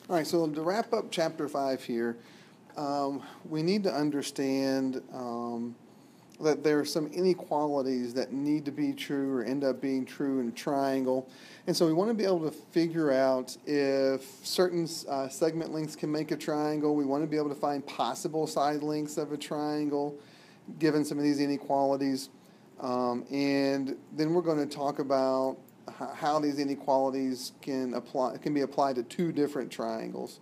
All right, so to wrap up chapter 5 here, we need to understand that there are some inequalities that need to be true or end up being true in a triangle. And so we want to be able to figure out if certain segment lengths can make a triangle. We want to be able to find possible side lengths of a triangle given some of these inequalities. And then we're going to talk about how these inequalities can be applied to two different triangles.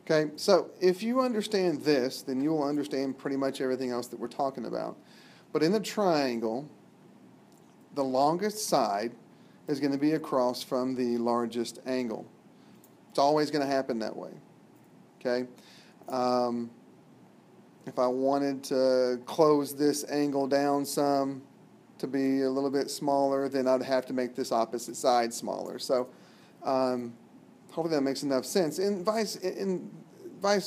Okay, so if you understand this, then you will understand pretty much everything else that we're talking about. But in the triangle, the longest side is going to be across from the largest angle. It's always going to happen that way. Okay, if I wanted to close this angle down some to be a little bit smaller, then I'd have to make this opposite side smaller. So hopefully that makes enough sense. And vice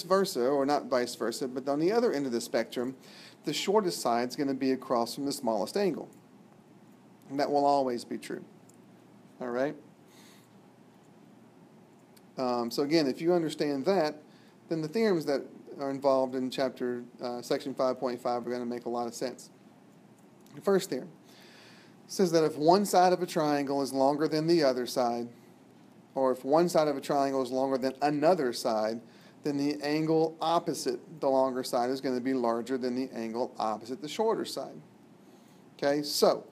versa, or not vice versa, but on the other end of the spectrum, the shortest side is going to be across from the smallest angle. And that will always be true. All right? So again, if you understand that, then the theorems that are involved in section 5.5 are going to make a lot of sense. The first theorem says that if one side of a triangle is longer than the other side, or if one side of a triangle is longer than another side, then the angle opposite the longer side is going to be larger than the angle opposite the shorter side. Okay, so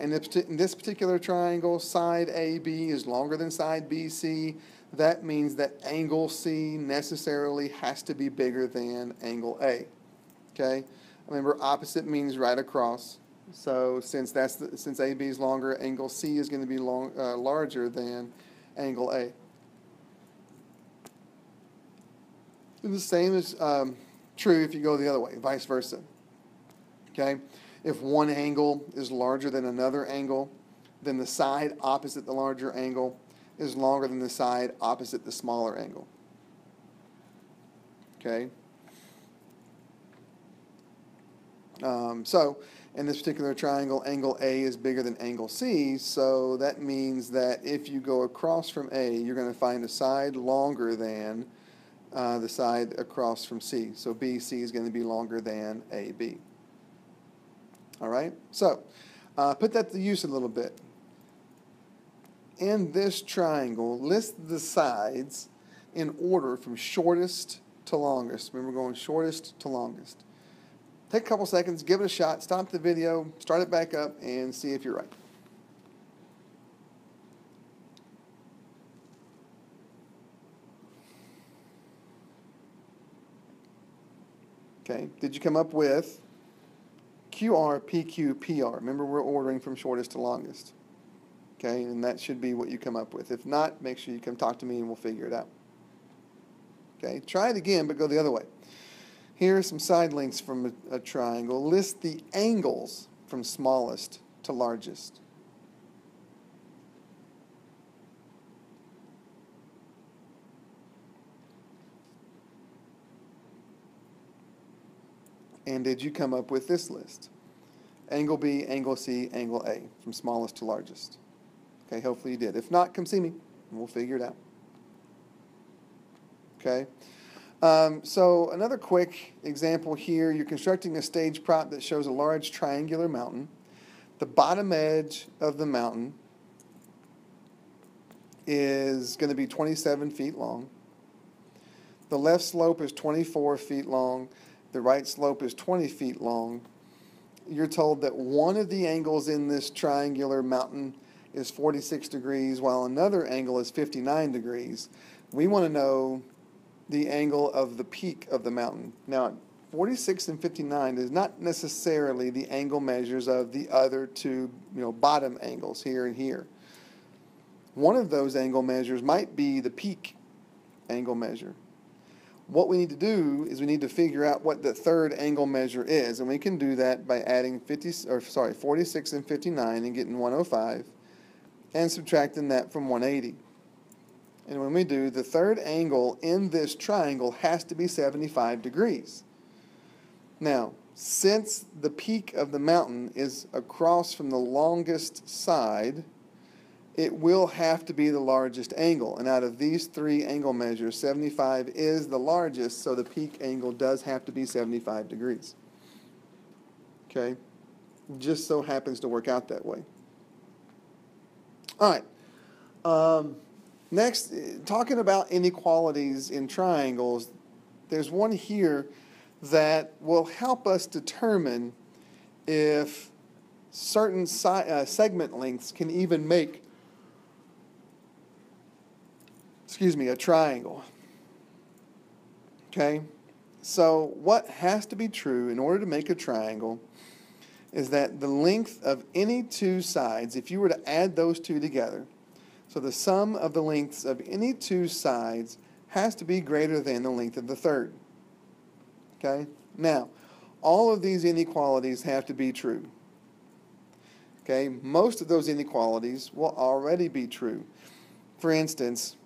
in this particular triangle, side AB is longer than side BC. That means that angle C necessarily has to be bigger than angle A. Okay, remember opposite means right across. So since AB is longer, angle C is going to be larger than angle A. And the same is true if you go the other way, vice versa. Okay, if one angle is larger than another angle, then the side opposite the larger angle is longer than the side opposite the smaller angle. Okay. So in this particular triangle, angle A is bigger than angle C, so that means that if you go across from A, you're going to find a side longer than the side across from C. So BC is going to be longer than AB. All right? So put that to use a little bit. In this triangle, list the sides in order from shortest to longest. Remember, going shortest to longest. Take a couple seconds, give it a shot, stop the video, start it back up, and see if you're right. Okay, did you come up with QR, PQ, PR? Remember, we're ordering from shortest to longest. Okay, and that should be what you come up with. If not, make sure you come talk to me and we'll figure it out. Okay, try it again, but go the other way. Here are some side lengths from a triangle. List the angles from smallest to largest. And did you come up with this list? Angle B, angle C, angle A, from smallest to largest. Okay, hopefully you did. If not, come see me, and we'll figure it out. Okay? So another quick example here, you're constructing a stage prop that shows a large triangular mountain. The bottom edge of the mountain is going to be 27 feet long. The left slope is 24 feet long. The right slope is 20 feet long. You're told that one of the angles in this triangular mountain is 46 degrees, while another angle is 59 degrees. We want to know the angle of the peak of the mountain. Now, 46 and 59 is not necessarily the angle measures of the other two, bottom angles here and here. One of those angle measures might be the peak angle measure. What we need to do is we need to figure out what the third angle measure is, and we can do that by adding 46 and 59 and getting 105 and subtracting that from 180. And when we do, the third angle in this triangle has to be 75 degrees. Now, since the peak of the mountain is across from the longest side, it will have to be the largest angle. And out of these three angle measures, 75 is the largest, so the peak angle does have to be 75 degrees. Okay? Just so happens to work out that way. All right. Next, talking about inequalities in triangles, there's one here that will help us determine if certain segment lengths can even make, a triangle. Okay? So what has to be true in order to make a triangle is that the length of any two sides, if you were to add those two together, so the sum of the lengths of any two sides has to be greater than the length of the third. Okay? Now, all of these inequalities have to be true. Okay? Most of those inequalities will already be true. For instance,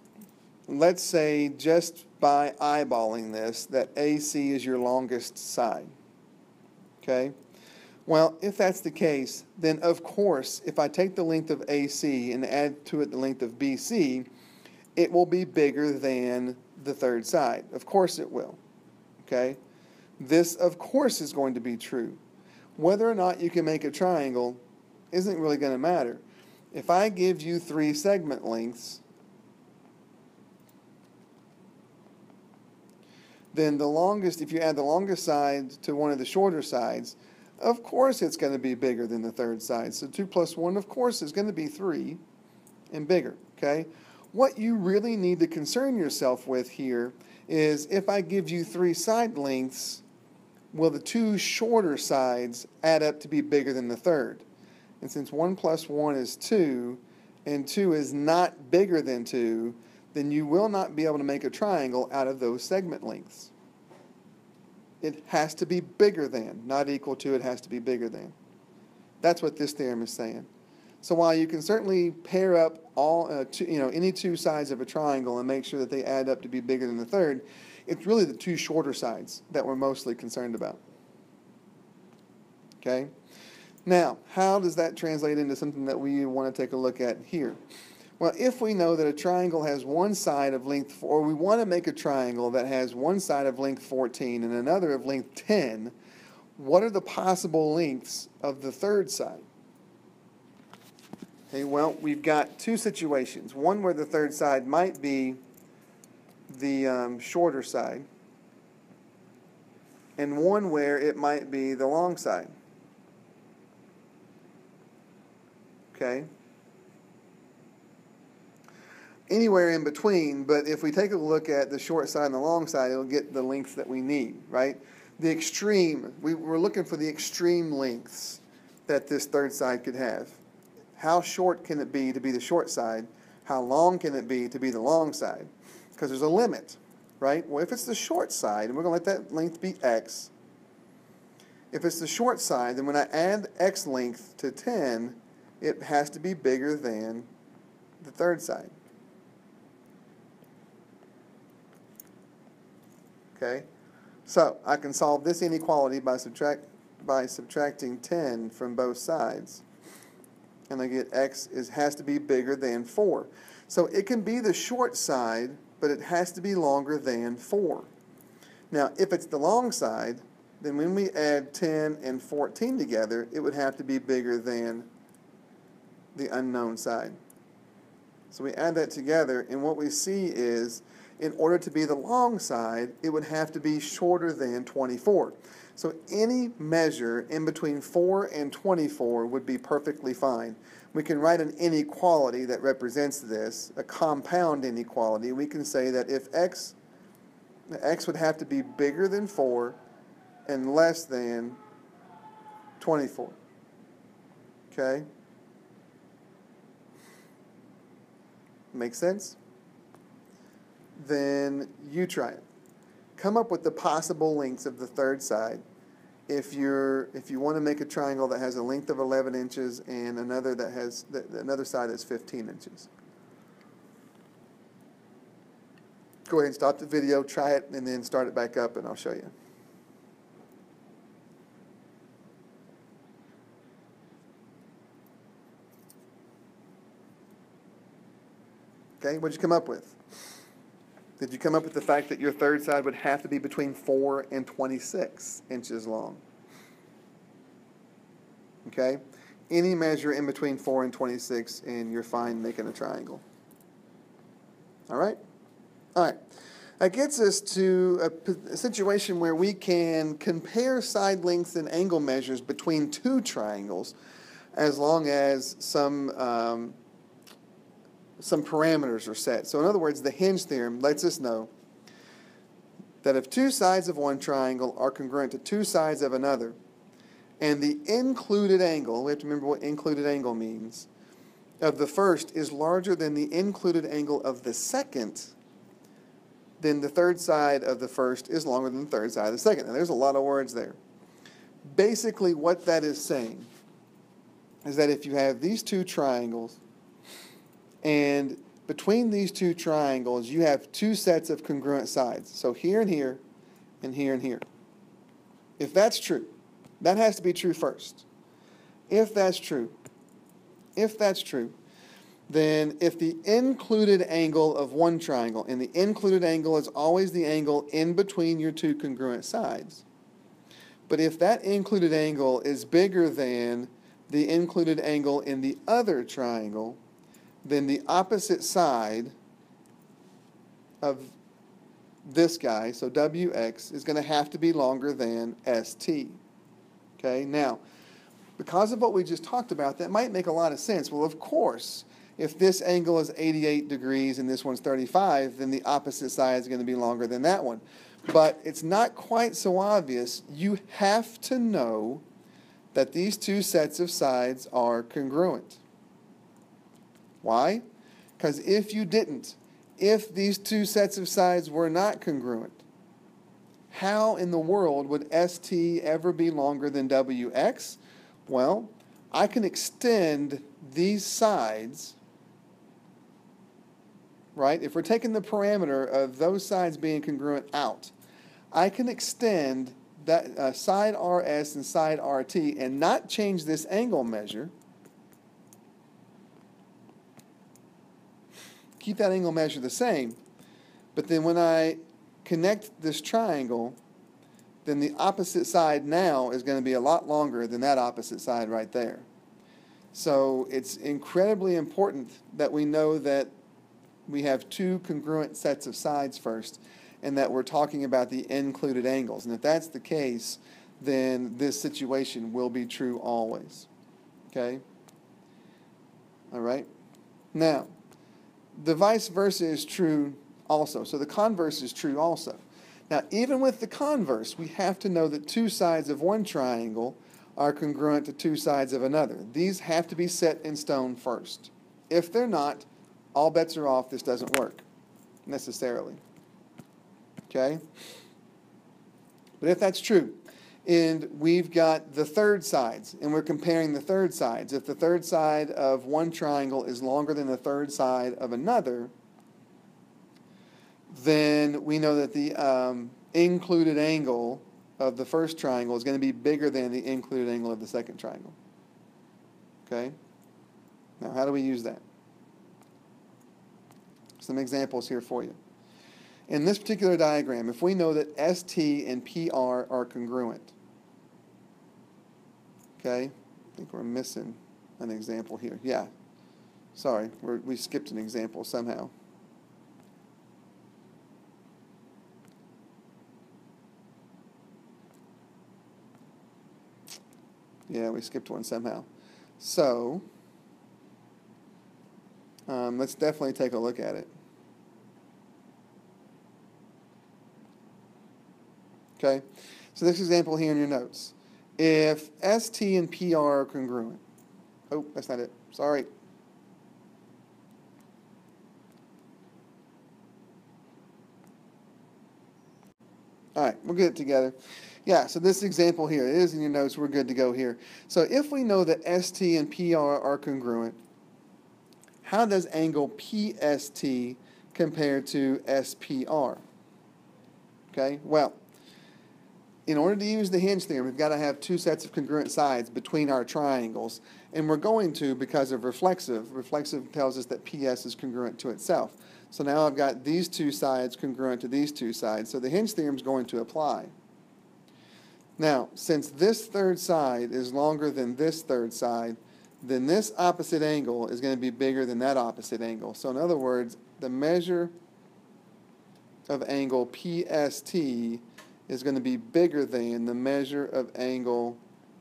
let's say just by eyeballing this that AC is your longest side. Okay? Well, if that's the case, then of course, if I take the length of AC and add to it the length of BC, it will be bigger than the third side. Of course it will. Okay? This, of course, is going to be true. Whether or not you can make a triangle isn't really going to matter. If I give you three segment lengths, then the longest, if you add the longest side to one of the shorter sides, of course it's going to be bigger than the third side. So 2 plus 1, of course, is going to be 3 and bigger. Okay? What you really need to concern yourself with here is if I give you three side lengths, will the two shorter sides add up to be bigger than the third? And since 1 plus 1 is 2, and 2 is not bigger than 2, then you will not be able to make a triangle out of those segment lengths. It has to be bigger than, not equal to, it has to be bigger than. That's what this theorem is saying. So while you can certainly pair up all, any two sides of a triangle and make sure that they add up to be bigger than the third, it's really the two shorter sides that we're mostly concerned about. Okay? Now, how does that translate into something that we want to take a look at here? Well, if we know that a triangle has one side of length, or we want to make a triangle that has one side of length 14 and another of length 10, what are the possible lengths of the third side? Okay, well, we've got two situations. One where the third side might be the shorter side, and one where it might be the long side. Okay? Anywhere in between, but if we take a look at the short side and the long side, it'll get the lengths that we need, right? The extreme, we're looking for the extreme lengths that this third side could have. How short can it be to be the short side? How long can it be to be the long side? Because there's a limit, right? Well, if it's the short side, and we're going to let that length be x, if it's the short side, then when I add x length to 10, it has to be bigger than the third side. Okay? So I can solve this inequality by subtracting 10 from both sides. And I get x has to be bigger than 4. So it can be the short side, but it has to be longer than 4. Now, if it's the long side, then when we add 10 and 14 together, it would have to be bigger than the unknown side. So we add that together, and what we see is, in order to be the long side, it would have to be shorter than 24. So any measure in between 4 and 24 would be perfectly fine. We can write an inequality that represents this, a compound inequality. We can say that if x would have to be bigger than 4 and less than 24. Okay? Make sense? Then you try it. Come up with the possible lengths of the third side. If you want to make a triangle that has a length of 11 inches and another that has another side that's 15 inches. Go ahead and stop the video, try it, and then start it back up, and I'll show you. Okay, what'd you come up with? Did you come up with the fact that your third side would have to be between 4 and 26 inches long? Okay? Any measure in between 4 and 26, and you're fine making a triangle. All right? All right. That gets us to a situation where we can compare side lengths and angle measures between two triangles as long as some parameters are set. So in other words, the hinge theorem lets us know that if two sides of one triangle are congruent to two sides of another, and the included angle, we have to remember what included angle means, of the first is larger than the included angle of the second, then the third side of the first is longer than the third side of the second. Now, there's a lot of words there. Basically, what that is saying is that if you have these two triangles, and between these two triangles, you have two sets of congruent sides. So here and here, and here and here. If that's true, that has to be true first. If that's true, then if the included angle of one triangle, and the included angle is always the angle in between your two congruent sides, but if that included angle is bigger than the included angle in the other triangle, then the opposite side of this guy, so WX, is going to have to be longer than ST. Okay, now, because of what we just talked about, that might make a lot of sense. Well, of course, if this angle is 88 degrees and this one's 35, then the opposite side is going to be longer than that one. But it's not quite so obvious. You have to know that these two sets of sides are congruent. Why? Because if you didn't, if these two sets of sides were not congruent, how in the world would ST ever be longer than WX? Well, I can extend these sides, right? If we're taking the parameter of those sides being congruent out, I can extend that side RS and side RT and not change this angle measure. Keep that angle measure the same, but then when I connect this triangle, then the opposite side now is going to be a lot longer than that opposite side right there. So it's incredibly important that we know that we have two congruent sets of sides first, and that we're talking about the included angles. And if that's the case, then this situation will be true always. Okay? All right? Now, the vice versa is true also. So the converse is true also. Now, even with the converse, we have to know that two sides of one triangle are congruent to two sides of another. These have to be set in stone first. If they're not, all bets are off. This doesn't work necessarily. Okay? But if that's true, and we've got the third sides, and we're comparing the third sides, if the third side of one triangle is longer than the third side of another, then we know that the included angle of the first triangle is going to be bigger than the included angle of the second triangle. Okay? Now, how do we use that? Some examples here for you. In this particular diagram, if we know that ST and PR are congruent, okay? I think we're missing an example here. Yeah. Sorry, we skipped an example somehow. Yeah, we skipped one somehow. So, let's definitely take a look at it. Okay, so this example here in your notes. If ST and PR are congruent. Oh, that's not it. Sorry. All right, we'll get it together. Yeah, so this example here, it is in your notes. We're good to go here. So if we know that ST and PR are congruent, how does angle PST compare to SPR? Okay, well, in order to use the hinge theorem, we've got to have two sets of congruent sides between our triangles. And we're going to because of reflexive. Reflexive tells us that PS is congruent to itself. So now I've got these two sides congruent to these two sides. So the hinge theorem is going to apply. Now, since this third side is longer than this third side, then this opposite angle is going to be bigger than that opposite angle. So in other words, the measure of angle PST is going to be bigger than the measure of angle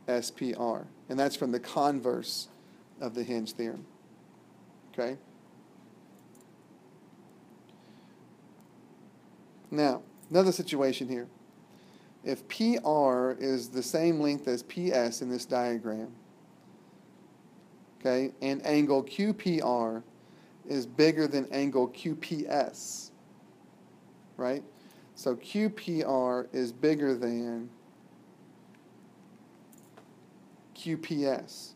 SPR. And that's from the converse of the hinge theorem. Okay? Now, another situation here. If PR is the same length as PS in this diagram, okay, and angle QPR is bigger than angle QPS, right? So QPR is bigger than QPS.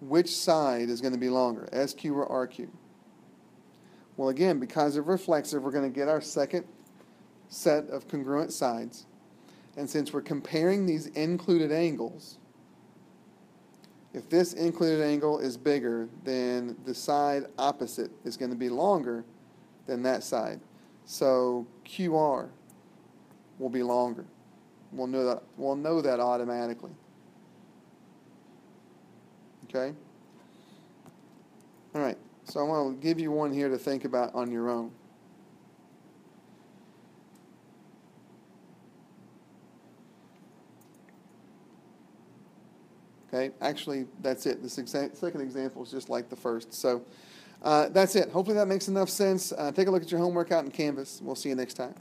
Which side is going to be longer, SQ or RQ? Well, again, because of reflexive, we're going to get our second set of congruent sides. And since we're comparing these included angles, if this included angle is bigger, then the side opposite is going to be longer than that side. So QR will be longer. We'll know that automatically. Okay? All right. So I want to give you one here to think about on your own. Okay, actually, that's it. This second example is just like the first. So that's it. Hopefully that makes enough sense. Take a look at your homework out in Canvas. We'll see you next time.